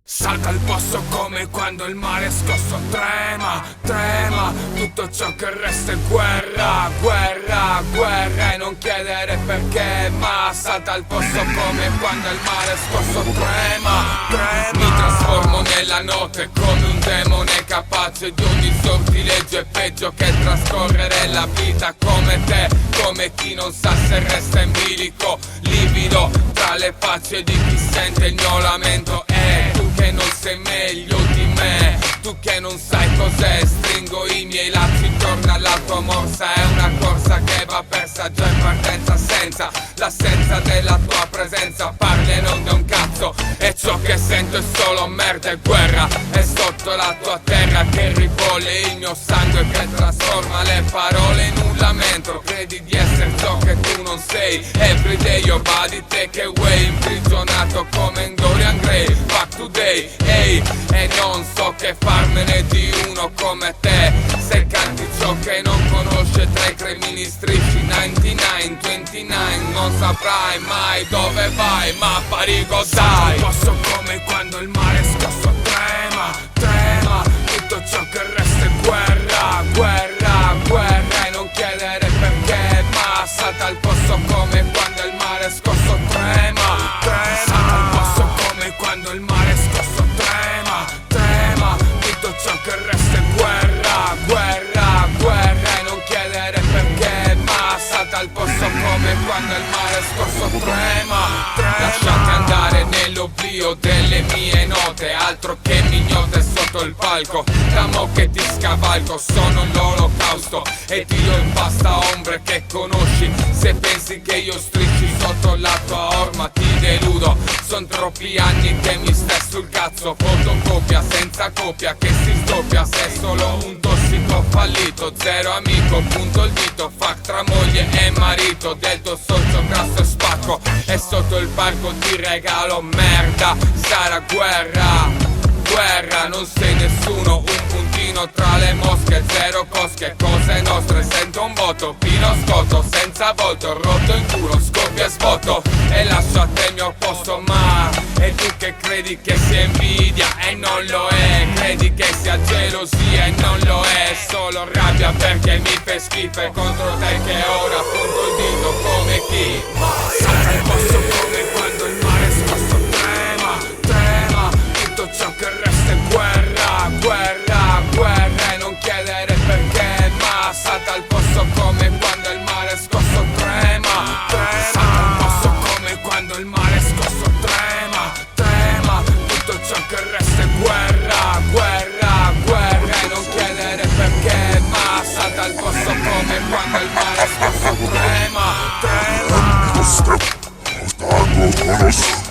Salta il posto come quando il mare è scosso. Trema, trema, tutto ciò che resta è guerra, guerra, guerra. E non chiedere perché, ma salta il posto come quando il mare è scosso. Trema, trema. Mi trasformo nella notte come un demone capace di ogni sortileggio. È peggio che trascorrere la vita come te, come chi non sa se resta in bilico, livido tra le facce di chi sente il mio lamento. Tu che non sei meglio di me, tu che non sai cos'è. Stringo i miei lacci intorno alla tua morsa. È una corsa che va persa già in partenza, senza l'assenza della tua presenza. Parli e non da un cazzo, e ciò che sento è solo merda e guerra. È sotto la tua terra che ribolle il mio sangue, che trasforma le parole in un lamento. Credi di essere ciò che tu non sei. Everyday your body take away, imprigionato come in Dorian Gray. Back today, ehi, e non so che farmene di uno come te. Se canti ciò che non conosce tra i crimini strisci 99, 29, non saprai mai dove vai, ma parigo dai. Posso come quando il mare è scosso. Trema, trema, tutto ciò che resta è guerra, guerra, guerra. E non chiedere perché, ma salta al posto come quando il mare è scosso. Trema, trema, salta al posto come quando il mare è scosso. Trema, trema, tutto ciò che resta è guerra, guerra, guerra. E non chiedere perché, ma salta al posto come quando il mare è scosso. Trema, trema. Lasciate andare nell'oblio delle mie note, altro che mignote sotto il palco. Da mo' che ti scavalco, sono l'olocausto ed io impasta ombre che conosci. Se pensi che io strisci sotto la tua orma ti deludo. Son troppi anni che mi stai sul cazzo. Fotocopia senza copia che si sdoppia. Sei solo un tossico fallito, zero amico, punto il dito. Fuck tra moglie e marito, del tuo socio grasso e spacco. E sotto il palco ti regalo merda. Sarà guerra, guerra, non sei nessuno, un puntino tra le mosche, zero cosche, cose nostre, sento un voto, pino scotto, senza volto, rotto in culo, scoppia e sbotto, e lascio a te il mio posto, ma e tu che credi che sia invidia e non lo è, credi che sia gelosia e non lo è, solo rabbia perché mi fai schifo e contro te che ora punto il dito come chi salta il posto come quando il mare è scosso. Trema, trema, tutto ciò che resta è guerra, guerra, guerra. E non chiedere perché, ma salta al posto come quando il mare è scosso. Trema, trema, salta al posto come quando il mare è scosso. Trema, trema, tutto ciò che resta è guerra, guerra, guerra. E non chiedere perché, ma salta al posto come quando il mare è scosso. Trema, trema. Stavo conoscendo.